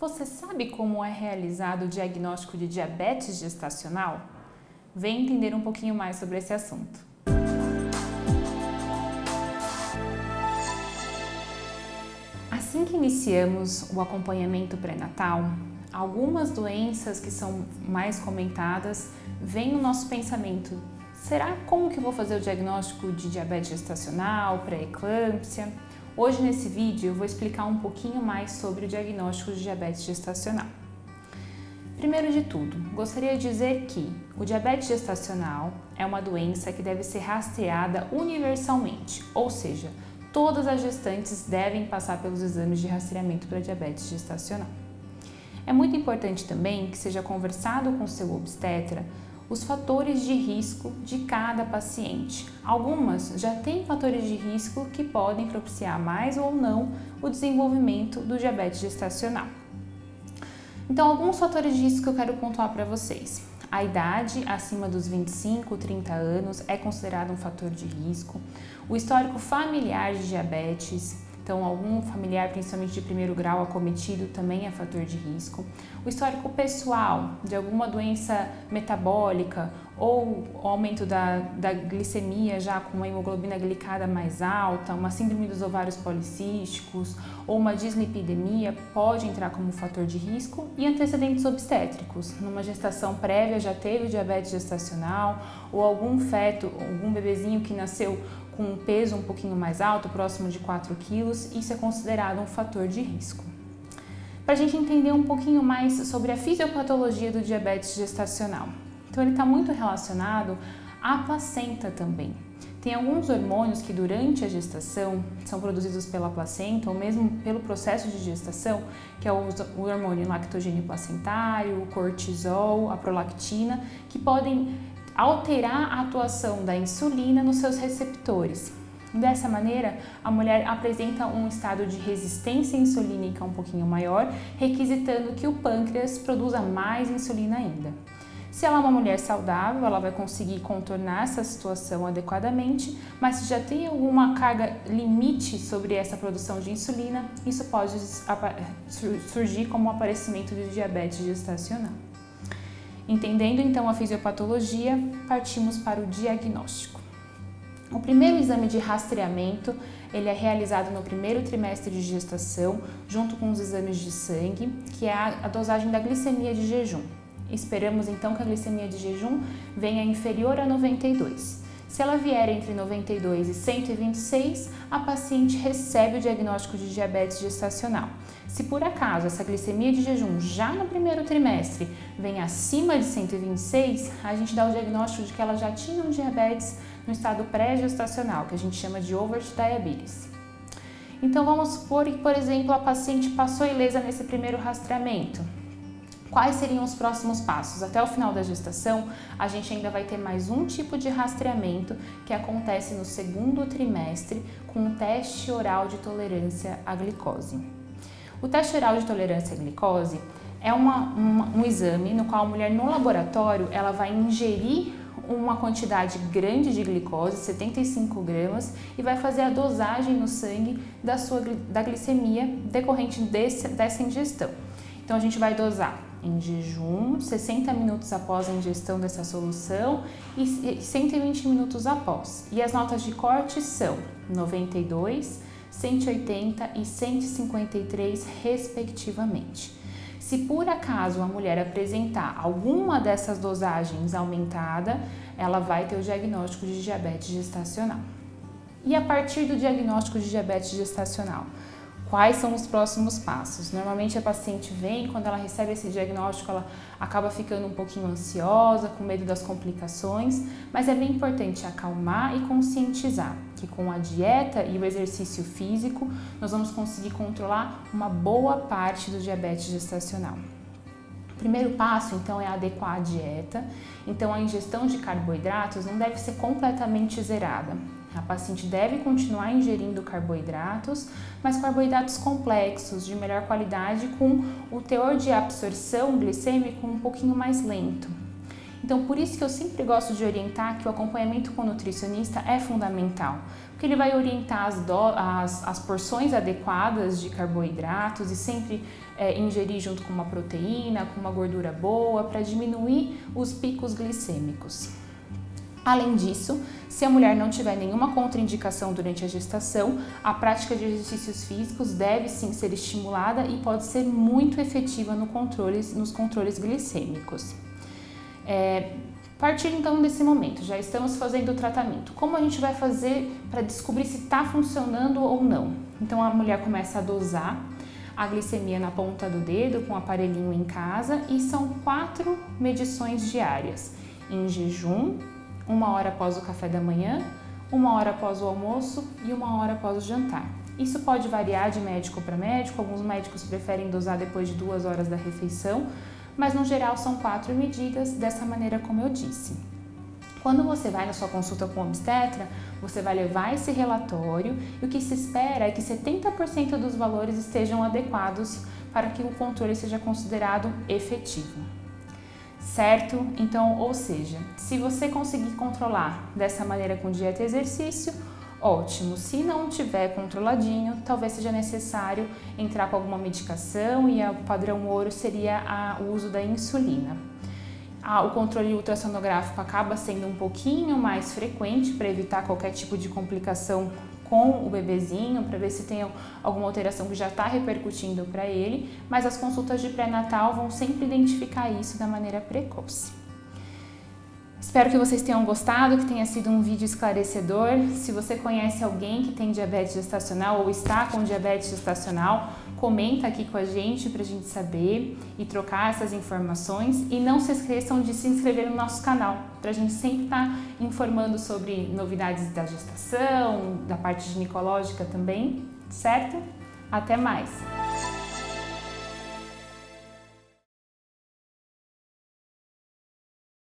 Você sabe como é realizado o diagnóstico de diabetes gestacional? Vem entender um pouquinho mais sobre esse assunto. Assim que iniciamos o acompanhamento pré-natal, algumas doenças que são mais comentadas vêm no nosso pensamento. Será como que eu vou fazer o diagnóstico de diabetes gestacional, pré-eclâmpsia? Hoje nesse vídeo eu vou explicar um pouquinho mais sobre o diagnóstico de diabetes gestacional. Primeiro de tudo, gostaria de dizer que o diabetes gestacional é uma doença que deve ser rastreada universalmente, ou seja, todas as gestantes devem passar pelos exames de rastreamento para diabetes gestacional. É muito importante também que seja conversado com o seu obstetra os fatores de risco de cada paciente. Algumas já têm fatores de risco que podem propiciar mais ou não o desenvolvimento do diabetes gestacional. Então, alguns fatores de risco que eu quero pontuar para vocês. A idade acima dos 25, 30 anos é considerado um fator de risco. O histórico familiar de diabetes, então algum familiar, principalmente de primeiro grau acometido, também é fator de risco. O histórico pessoal de alguma doença metabólica ou o aumento da glicemia já com uma hemoglobina glicada mais alta, uma síndrome dos ovários policísticos ou uma dislipidemia pode entrar como fator de risco. E antecedentes obstétricos, numa gestação prévia já teve diabetes gestacional ou algum feto, algum bebezinho que nasceu com um peso um pouquinho mais alto, próximo de 4 quilos, isso é considerado um fator de risco. Para a gente entender um pouquinho mais sobre a fisiopatologia do diabetes gestacional. Então, ele está muito relacionado à placenta também. Tem alguns hormônios que durante a gestação são produzidos pela placenta ou mesmo pelo processo de gestação, que é o hormônio lactogênio placentário, o cortisol, a prolactina, que podem alterar a atuação da insulina nos seus receptores. Dessa maneira, a mulher apresenta um estado de resistência insulínica um pouquinho maior, requisitando que o pâncreas produza mais insulina ainda. Se ela é uma mulher saudável, ela vai conseguir contornar essa situação adequadamente, mas se já tem alguma carga limite sobre essa produção de insulina, isso pode surgir como um aparecimento de diabetes gestacional. Entendendo então a fisiopatologia, partimos para o diagnóstico. O primeiro exame de rastreamento, ele é realizado no primeiro trimestre de gestação, junto com os exames de sangue, que é a dosagem da glicemia de jejum. Esperamos então que a glicemia de jejum venha inferior a 92. Se ela vier entre 92 e 126, a paciente recebe o diagnóstico de diabetes gestacional. Se por acaso essa glicemia de jejum já no primeiro trimestre vem acima de 126, a gente dá o diagnóstico de que ela já tinha um diabetes no estado pré-gestacional, que a gente chama de overt diabetes. Então vamos supor que, por exemplo, a paciente passou ilesa nesse primeiro rastreamento. Quais seriam os próximos passos? Até o final da gestação, a gente ainda vai ter mais um tipo de rastreamento que acontece no segundo trimestre com o teste oral de tolerância à glicose. O teste oral de tolerância à glicose é um exame no qual a mulher no laboratório ela vai ingerir uma quantidade grande de glicose, 75 gramas, e vai fazer a dosagem no sangue da glicemia decorrente dessa ingestão. Então a gente vai dosar em jejum, 60 minutos após a ingestão dessa solução e 120 minutos após. E as notas de corte são 92, 180 e 153, respectivamente. Se por acaso a mulher apresentar alguma dessas dosagens aumentada, ela vai ter o diagnóstico de diabetes gestacional. E a partir do diagnóstico de diabetes gestacional, quais são os próximos passos? Normalmente a paciente vem, quando ela recebe esse diagnóstico, ela acaba ficando um pouquinho ansiosa, com medo das complicações, mas é bem importante acalmar e conscientizar que com a dieta e o exercício físico, nós vamos conseguir controlar uma boa parte do diabetes gestacional. O primeiro passo, então, é adequar a dieta. Então, a ingestão de carboidratos não deve ser completamente zerada. A paciente deve continuar ingerindo carboidratos, mas carboidratos complexos, de melhor qualidade, com o teor de absorção glicêmico um pouquinho mais lento. Então, por isso que eu sempre gosto de orientar que o acompanhamento com o nutricionista é fundamental, porque ele vai orientar as porções adequadas de carboidratos e sempre ingerir junto com uma proteína, com uma gordura boa, para diminuir os picos glicêmicos. Além disso, se a mulher não tiver nenhuma contraindicação durante a gestação, a prática de exercícios físicos deve sim ser estimulada e pode ser muito efetiva nos controles glicêmicos. Partindo então desse momento, já estamos fazendo o tratamento. Como a gente vai fazer para descobrir se está funcionando ou não? Então a mulher começa a dosar a glicemia na ponta do dedo com o aparelhinho em casa e são 4 medições diárias, em jejum, 1 hora após o café da manhã, 1 hora após o almoço e 1 hora após o jantar. Isso pode variar de médico para médico, alguns médicos preferem dosar depois de 2 horas da refeição, mas no geral são 4 medidas, dessa maneira como eu disse. Quando você vai na sua consulta com o obstetra, você vai levar esse relatório e o que se espera é que 70% dos valores estejam adequados para que o controle seja considerado efetivo. Certo? Então, ou seja, se você conseguir controlar dessa maneira com dieta e exercício, ótimo. Se não tiver controladinho, talvez seja necessário entrar com alguma medicação e o padrão ouro seria o uso da insulina. O controle ultrassonográfico acaba sendo um pouquinho mais frequente para evitar qualquer tipo de complicação com o bebezinho, para ver se tem alguma alteração que já está repercutindo para ele, mas as consultas de pré-natal vão sempre identificar isso da maneira precoce. Espero que vocês tenham gostado, que tenha sido um vídeo esclarecedor. Se você conhece alguém que tem diabetes gestacional ou está com diabetes gestacional, comenta aqui com a gente para a gente saber e trocar essas informações. E não se esqueçam de se inscrever no nosso canal, para a gente sempre estar informando sobre novidades da gestação, da parte ginecológica também, certo? Até mais!